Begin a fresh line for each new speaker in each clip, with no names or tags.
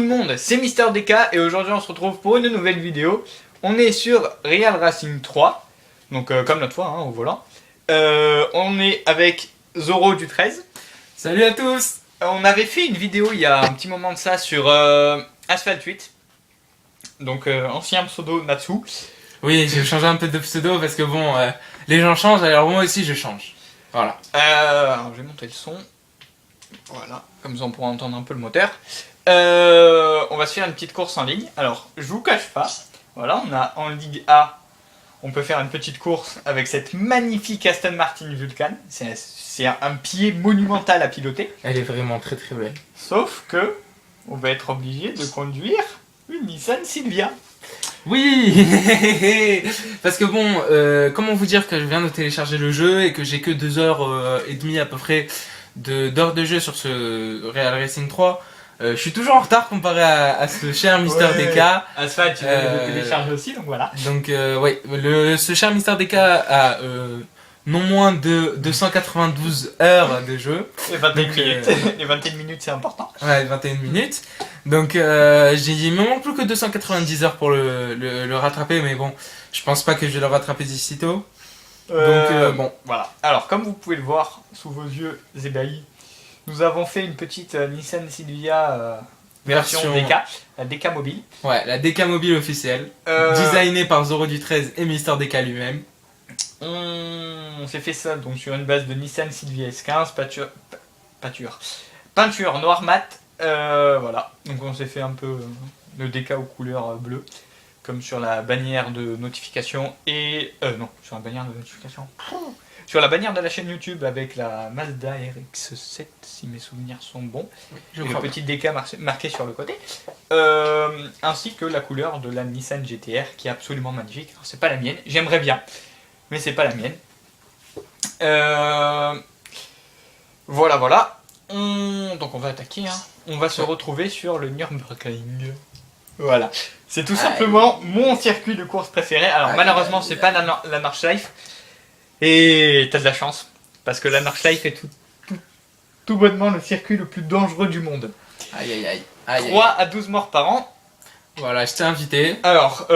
tout le monde, c'est Mister DK et aujourd'hui on se retrouve pour une nouvelle vidéo. On est sur Real Racing 3, donc comme l'autre fois hein, au volant. On est avec Zoro du 13.
Salut à tous.
On avait fait une vidéo il y a un petit moment de ça sur Asphalt 8, donc ancien pseudo Natsu.
Oui, j'ai changé un peu de pseudo parce que bon, les gens changent, alors moi aussi je change. Voilà.
Alors je vais monter le son. Voilà, comme ça on pourra entendre un peu le moteur. On va se faire une petite course en ligne. Alors, je vous cache pas, voilà, on a en Ligue A, on peut faire une petite course avec cette magnifique Aston Martin Vulcan. C'est un pied monumental à piloter.
Elle est vraiment très très belle.
Sauf que, on va être obligé de conduire une Nissan Silvia.
Oui. Parce que bon, comment vous dire que je viens de télécharger le jeu et que j'ai que 2h30 à peu près d'heures de jeu sur ce Real Racing 3. Je suis toujours en retard comparé à ce cher Mister DK.
Asphalt, tu le télécharger aussi, donc voilà.
Donc ouais, ce cher Mister DK a non moins de 292 heures de jeu.
Et 21 minutes, les 21 minutes c'est important.
Ouais, 21 minutes. Donc il me manque plus que 290 heures pour le rattraper, mais bon, je pense pas que je vais le rattraper d'ici tôt. Donc bon.
Voilà. Alors comme vous pouvez le voir sous vos yeux ébahis, nous avons fait une petite Nissan Silvia version DK, la DK mobile.
Ouais, la DK mobile officielle, designée par Zoro du 13 et Mister DK lui-même.
On s'est fait ça donc sur une base de Nissan Silvia S15, peinture noir mat, voilà. Donc on s'est fait un peu le DK aux couleurs bleues, comme sur la bannière de notification et non, sur la bannière de notification. Sur la bannière de la chaîne YouTube avec la Mazda RX-7 si mes souvenirs sont bons, et le petit DK marqué sur le côté, ainsi que la couleur de la Nissan GT-R qui est absolument magnifique. C'est pas la mienne, j'aimerais bien, mais c'est pas la mienne. Voilà. Donc on va attaquer, hein. On va se retrouver sur le Nürburgring. Voilà, c'est tout simplement mon circuit de course préféré. Alors malheureusement c'est pas la Nordschleife. Et t'as de la chance, parce que la Nordschleife est tout bonnement le circuit le plus dangereux du monde.
Aïe.
3 à 12 morts par an.
Voilà, je t'ai invité.
Alors,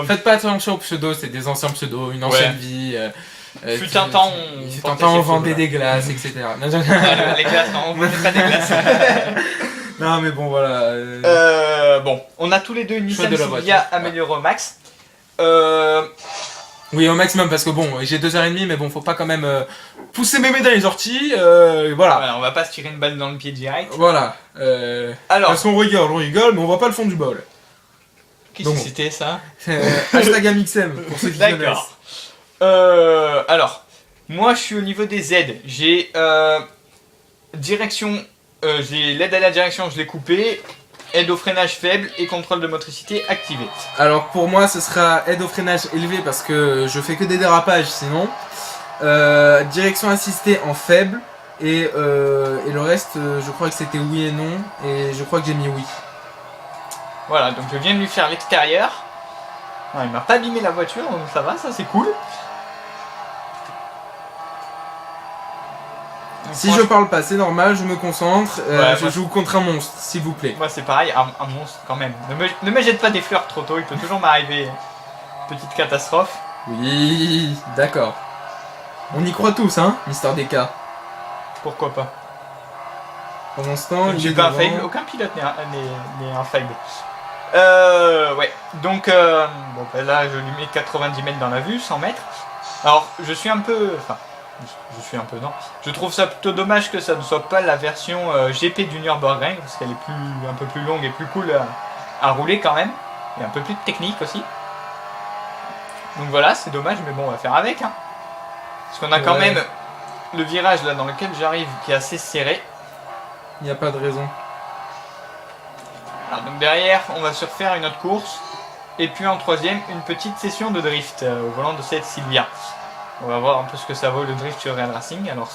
faites pas attention aux pseudos, c'est des anciens pseudos, une ancienne vie.
fut un temps,
on vendait des glaces, etc.
Les glaces, non, on vendait pas des glaces.
Non mais bon voilà.
Bon, on a tous les deux une Nissan Silvia améliorée au max.
Oui, au maximum, parce que bon, j'ai 2h30, mais bon, faut pas quand même pousser mes médailles orties, voilà.
On va pas se tirer une balle dans le pied direct.
Voilà.
Alors,
parce qu'on rigole, mais on voit pas le fond du bol.
Qu'est-ce que c'était ça?
Hashtag AmixM, pour ceux qui connaissent.
D'accord. Alors, moi je suis au niveau des aides. J'ai direction, j'ai l'aide à la direction, je l'ai coupée. Aide au freinage faible et contrôle de motricité activé.
Alors pour moi ce sera aide au freinage élevé parce que je fais que des dérapages sinon. Direction assistée en faible et le reste je crois que c'était oui et non et je crois que j'ai mis oui.
Voilà, donc je viens de lui faire l'extérieur. Il m'a pas abîmé la voiture donc ça va, ça c'est cool.
Si je parle pas, c'est normal, je me concentre, je joue contre un monstre, s'il vous plaît.
Moi c'est pareil, un monstre quand même. Ne me jette pas des fleurs trop tôt, il peut toujours m'arriver une petite catastrophe.
Oui, d'accord. On y croit tous, hein, Mister DK.
Pourquoi pas.
Pendant ce temps,
il est pas infaillible, aucun pilote n'est infaillible. Ouais, donc bon, ben là je lui mets 90 mètres dans la vue, 100 mètres. Alors je suis un peu... non. Je trouve ça plutôt dommage que ça ne soit pas la version GP du Nürburgring parce qu'elle est un peu plus longue et plus cool à rouler quand même. Et un peu plus de technique aussi. Donc voilà, c'est dommage mais bon on va faire avec. Hein. Parce qu'on a quand même le virage là dans lequel j'arrive qui est assez serré.
Il n'y a pas de raison.
Alors, donc derrière on va se refaire une autre course. Et puis en troisième une petite session de drift au volant de cette Silvia. On va voir un peu ce que ça vaut le drift sur Real Racing. Alors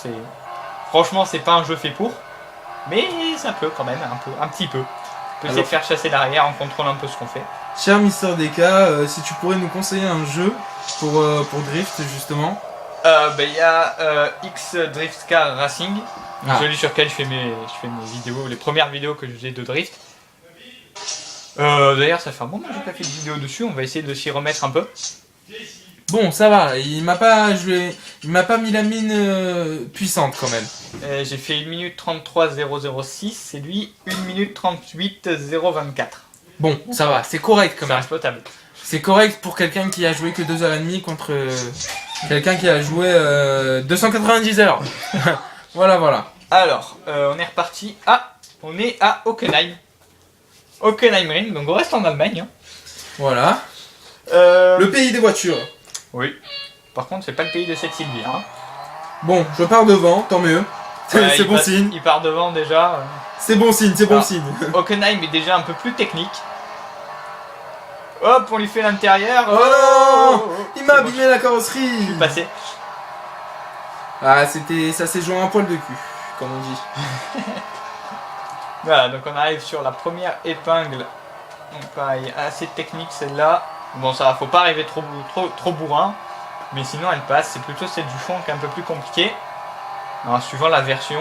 franchement c'est pas un jeu fait pour, mais ça peut quand même un petit peu. On peut essayer de faire chasser l'arrière, on contrôle un peu ce qu'on fait.
Cher Mister DK, si tu pourrais nous conseiller un jeu pour drift justement.
Il y a X Drift Car Racing, celui sur lequel je fais mes vidéos, les premières vidéos que j'ai de drift. D'ailleurs, ça fait un moment que j'ai pas fait de vidéo dessus, on va essayer de s'y remettre un peu.
Bon, ça va, il m'a pas mis la mine puissante quand même.
J'ai fait 1 minute 33 006 et lui 1 minute 38 024.
Bon, ça va, c'est correct quand
Ça
même.
reste potable.
C'est correct pour quelqu'un qui a joué que 2h30 contre quelqu'un qui a joué 290 heures. Voilà.
Alors, on est reparti. Ah, on est à Hockenheim. Hockenheimring, donc on reste en Allemagne. Hein.
Voilà.
Euh,
Le pays des voitures.
Oui. Par contre, c'est pas le pays de cette Sylvie. Hein.
Bon, je pars devant, tant mieux.
Ouais,
C'est
il
bon
passe-
signe.
Il part devant déjà.
C'est bon signe, c'est bon
Ah.
signe.
Hockenheim est déjà un peu plus technique. Hop, on lui fait l'intérieur.
Oh non, il m'a
C'est bon,
abîmé la carrosserie.
je suis passé.
Ah, ça s'est joué un poil de cul, comme on dit.
Voilà, donc on arrive sur la première épingle. Donc pareil, assez technique celle-là. Bon, ça va, faut pas arriver trop bourrin. Mais sinon, elle passe. C'est plutôt celle du fond qui est un peu plus compliquée. Alors, suivant la version.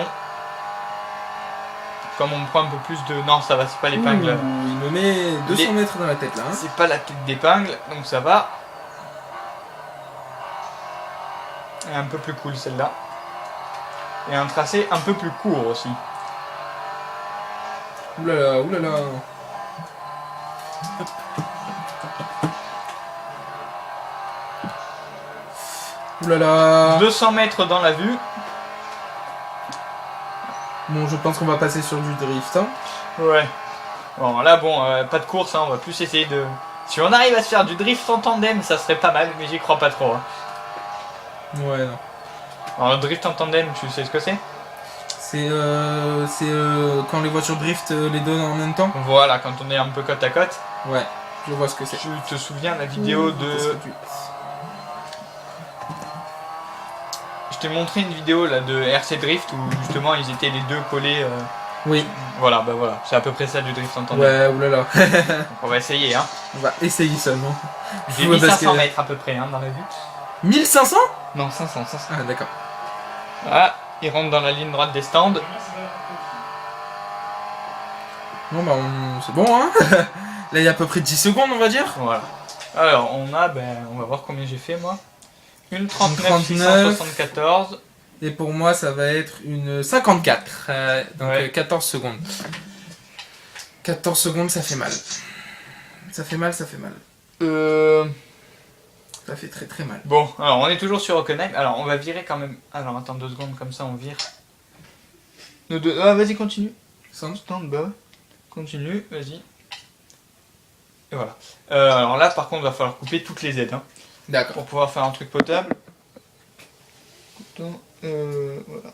Comme on prend un peu plus de... Non, ça va, c'est pas l'épingle.
Ouh, il me met 200 mètres dans la tête là. Hein.
C'est pas la tête d'épingle, donc ça va. Elle est un peu plus cool celle-là. Et un tracé un peu plus court aussi.
Oulala, oulala. Oulala.
200 mètres dans la vue.
Bon, je pense qu'on va passer sur du drift. Hein.
Ouais. Bon, là, bon, pas de course, hein, on va plus essayer de... Si on arrive à se faire du drift en tandem, ça serait pas mal, mais j'y crois pas trop. Hein.
Ouais, non.
Alors, le drift en tandem, tu sais ce que c'est?
C'est quand les voitures drift les deux en même temps.
Voilà, quand on est un peu côte à côte.
Ouais, je vois ce que c'est.
Tu te souviens la vidéo de... Je t'ai montré une vidéo là de RC Drift où justement ils étaient les deux collés.
Oui.
Voilà, bah voilà, c'est à peu près ça du drift en tandem.
Ouais, oulala.
Donc on va essayer, hein.
On va essayer seulement.
J'ai
Ouais,
mis
parce
500
que-
mètres à peu près hein, dans la vue.
1500.
Non, 500.
Ah, d'accord.
Ah, il rentre dans la ligne droite des stands.
Bon, bah, c'est bon, hein. Là, il y a à peu près 10 secondes, on va dire.
Voilà. Alors, on va voir combien j'ai fait moi. Une 39
39.
674.
Et pour moi, ça va être une 54. Donc,
Ouais.
14 secondes. 14 secondes, ça fait mal. Ça fait mal. Ça fait très très mal.
Bon, alors on est toujours sur Hockenheim. Alors, on va virer quand même. Alors, attends 2 secondes, comme ça on vire. Ah, vas-y, continue. Stand, bah ouais. Continue, vas-y. Et voilà. Alors là, par contre, il va falloir couper toutes les aides hein,
D'accord.
pour pouvoir faire un truc potable. Attends, voilà.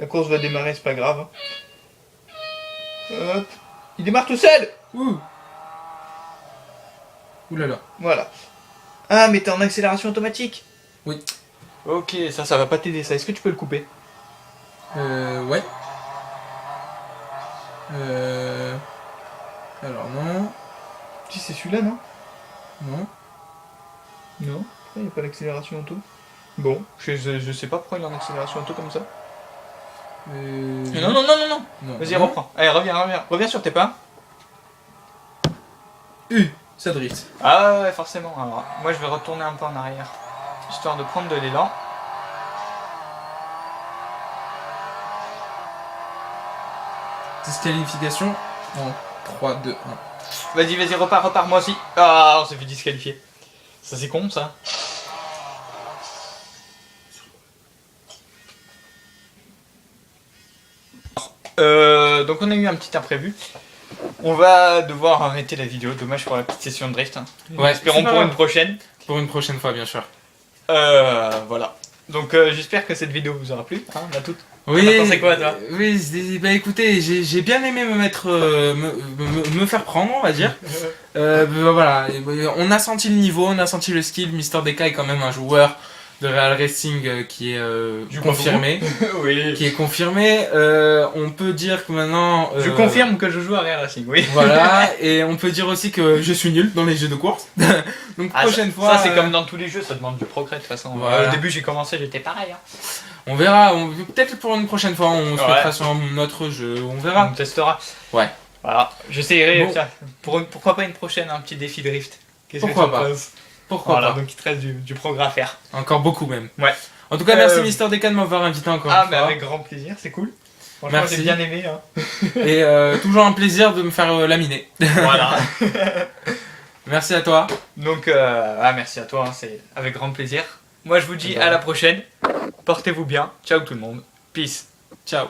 La course va démarrer, c'est pas grave. Hop. Il démarre tout seul.
Ouh. Oulala.
Voilà. Ah, mais t'es en accélération automatique.
Oui.
Ok, ça va pas t'aider ça. Est-ce que tu peux le couper?
Ouais. Alors non.
Si c'est celui-là, non?
Non.
Non. Il n'y a pas d'accélération auto. Bon, je sais pas pourquoi il est en accélération auto comme ça. Non.
Non.
Vas-y,
Non.
reprends. Allez, reviens sur tes pas.
Ça drift.
Ah ouais, forcément. Alors, moi, je vais retourner un peu en arrière, histoire de prendre de l'élan.
Disqualification en 3, 2, 1.
Vas-y, repars, moi aussi. Ah, on s'est fait disqualifier. Ça, c'est con, ça. Donc, on a eu un petit imprévu. On va devoir arrêter la vidéo. Dommage pour la petite session de drift. Hein.
Ouais,
Espérons
c'est pas
pour
grave.
une prochaine.
Pour une prochaine fois, bien sûr.
Voilà. Donc, j'espère que cette vidéo vous aura plu. Hein, on a toutes.
Oui,
T'en as pensé quoi, toi?
Oui, bah écoutez, j'ai bien aimé me mettre, me faire prendre, on va dire. Bah, voilà, on a senti le niveau, on a senti le skill. Mister Deka est quand même un joueur de Real Racing qui est
Je crois
confirmé.
Oui.
Qui est confirmé. On peut dire que maintenant.
Je confirme que je joue à Real Racing, oui.
Voilà, et on peut dire aussi que je suis nul dans les jeux de course. Donc
Ah,
prochaine
ça,
fois.
Ça, c'est comme dans tous les jeux, ça demande du progrès de toute façon.
Voilà.
Au début, j'ai commencé, j'étais pareil. Hein.
On verra, peut-être pour une prochaine fois, on se
Ouais.
mettra sur notre jeu, on verra.
On testera.
Ouais.
Voilà, j'essaierai,
Bon.
tiens, pourquoi pas une prochaine, un petit défi drift. Qu'est-ce que
Pourquoi
tu en
pas.
penses?
Pourquoi
Voilà,
pas.
donc il te reste du progrès à faire.
Encore beaucoup même.
Ouais.
En tout cas, merci
Euh,
Mister Deca de m'avoir invité encore
Ah,
une
mais
fois.
avec grand plaisir, c'est cool. Franchement,
Merci.
j'ai bien aimé. Hein.
Et toujours un plaisir de me faire laminer.
Voilà.
Merci à toi.
Donc, merci à toi, hein, c'est avec grand plaisir. Moi, je vous dis
Bah.
à la prochaine. Portez-vous bien. Ciao tout le monde. Peace.
Ciao.